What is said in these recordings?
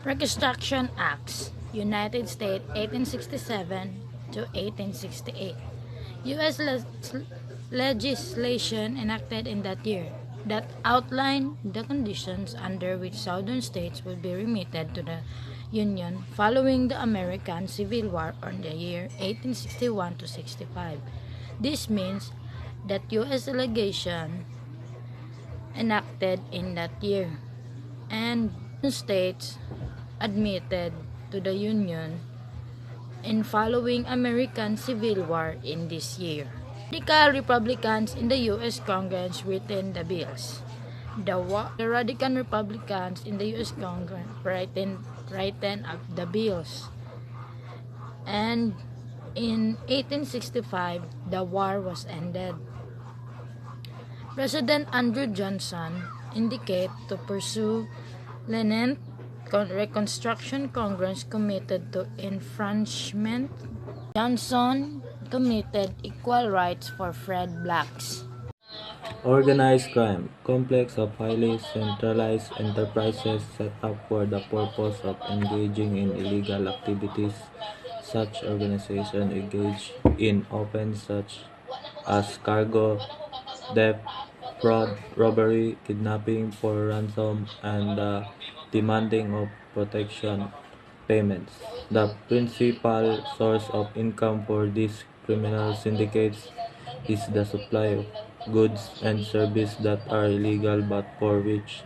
Reconstruction Acts, United States 1867 to 1868. U.S. legislation enacted in that year that outlined the conditions under which southern states would be remitted to the Union following the American Civil War in the year 1861 to 65. This means that U.S. legislation enacted in that year and states admitted to the Union in following American Civil War in this year. Radical Republicans in the U.S. Congress written the bills. The Radical Republicans in the U.S. Congress written up the bills. And in 1865, the war was ended. President Andrew Johnson indicated to pursue lenient Reconstruction Congress committed to enfranchisement. Johnson committed equal rights for freed blacks. Organized crime, complex of highly centralized enterprises set up for the purpose of engaging in illegal activities. Such organizations engage in offenses such as cargo, theft, fraud, robbery, kidnapping for ransom, and the demanding of protection payments. The principal source of income for these criminal syndicates is the supply of goods and services that are illegal but for which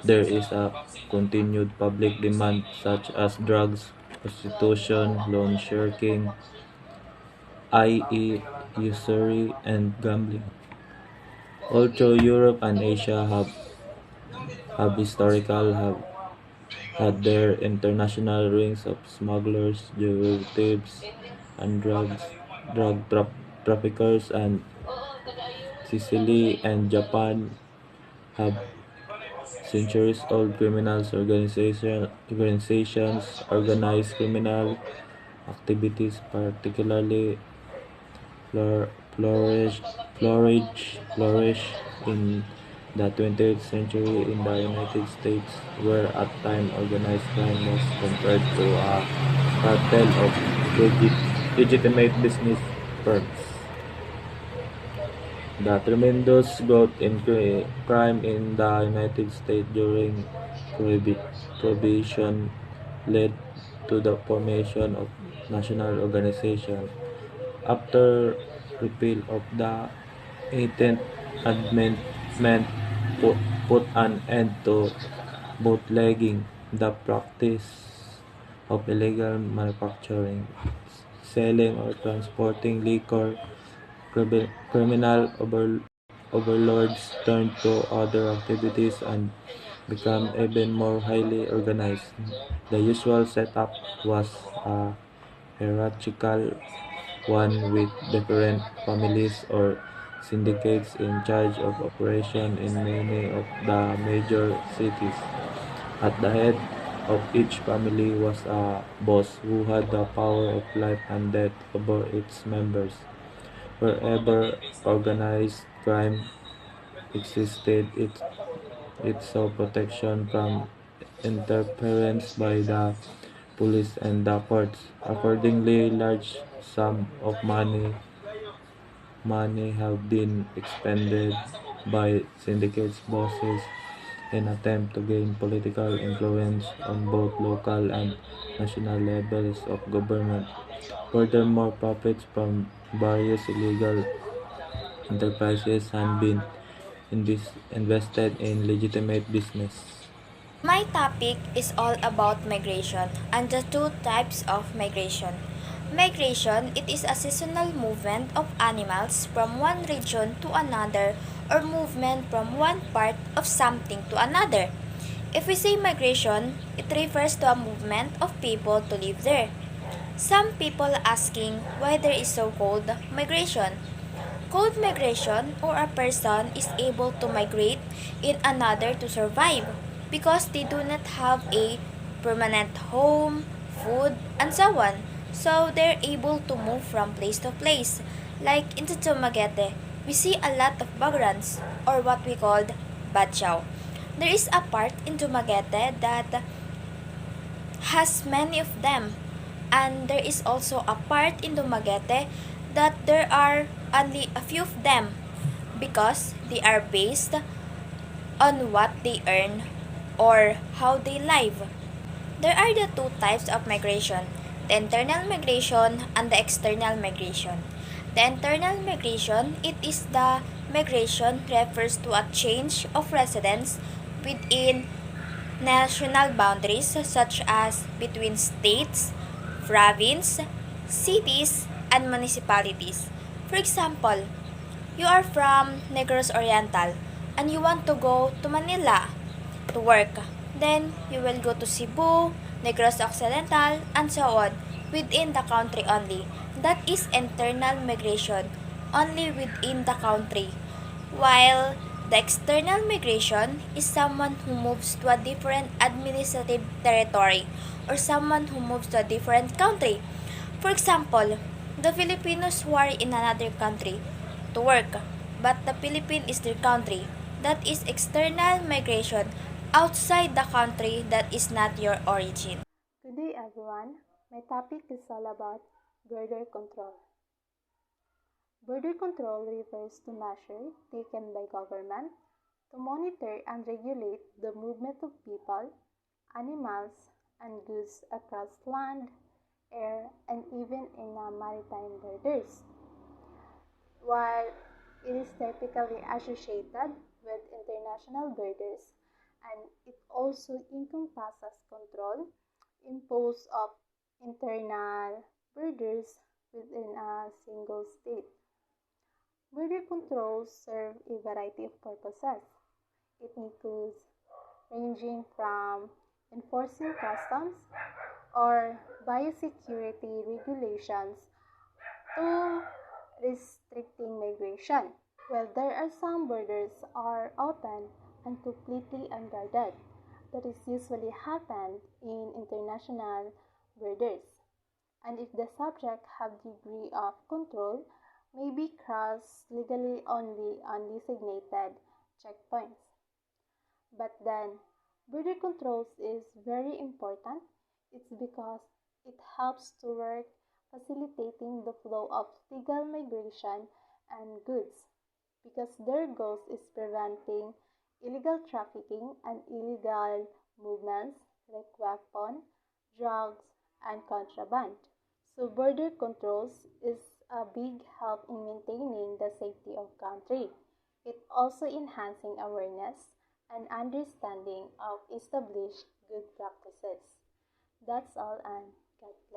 there is a continued public demand, such as drugs, prostitution, loan sharking, i.e. usury, and gambling. Although Europe and Asia have historical have had their international rings of smugglers, derivatives, and traffickers, and Sicily and Japan have centuries-old organizations, organized criminal activities, particularly flour- flourish, flourish in the 20th century in the United States, where at time organized crime was compared to a cartel of legitimate business firms. The tremendous growth in crime in the United States during Prohibition led to the formation of national organization. After repeal of the 18th Amendment put an end to bootlegging, the practice of illegal manufacturing, selling or transporting liquor. Criminal overlords turned to other activities and become even more highly organized. The usual setup was a hierarchical one with different families or syndicates in charge of operation in many of the major cities. At the head of each family was a boss who had the power of life and death over its members. Wherever organized crime existed, it saw protection from interference by the police and the courts. Accordingly, large sums of money have been expended by syndicates bosses in attempt to gain political influence on both local and national levels of government. Furthermore, profits from various illegal enterprises have been invested in legitimate business. My topic is all about migration and the two types of migration. Migration, it is a seasonal movement of animals from one region to another or movement from one part of something to another. If we say migration, it refers to a movement of people to live there. Some people asking why there is so called migration. Cold migration or a person is able to migrate in another to survive because they do not have a permanent home, food, and so on. So they're able to move from place to place. Like in Dumaguete, we see a lot of migrants or what we called badyaw. There is a part in Dumaguete that has many of them, and there is also a part in Dumaguete that there are only a few of them because they are based on what they earn or how they live. There are the two types of migration, the internal migration and the external migration. The internal migration, it is the migration refers to a change of residence within national boundaries such as between states, province, cities, and municipalities. For example, you are from Negros Oriental and you want to go to Manila to work. Then you will go to Cebu, Negros Occidental, and so on within the country only. That is internal migration only within the country. While the external migration is someone who moves to a different administrative territory or someone who moves to a different country. For example, the Filipinos who are in another country to work, but the Philippines is their country. That is external migration outside the country that is not your origin. Good day everyone. My topic is all about border control. Border control refers to measures taken by government to monitor and regulate the movement of people, animals, and goods across land, air, and even in maritime borders. While it is typically associated with international borders, and it also encompasses control imposed of internal borders within a single state. Border controls serve a variety of purposes. It includes ranging from enforcing customs or biosecurity regulations to restricting migration. While there are some borders are open and completely unguarded, that is usually happened in international borders, and if the subject have degree of control, may be crossed legally only on designated checkpoints. But then, border controls is very important. It's because it helps to work facilitating the flow of legal migration and goods because their goal is preventing illegal trafficking and illegal movements like weapon, drugs, and contraband. So border controls is a big help in maintaining the safety of country. It also enhancing awareness and understanding of established good practices. That's all, and God bless.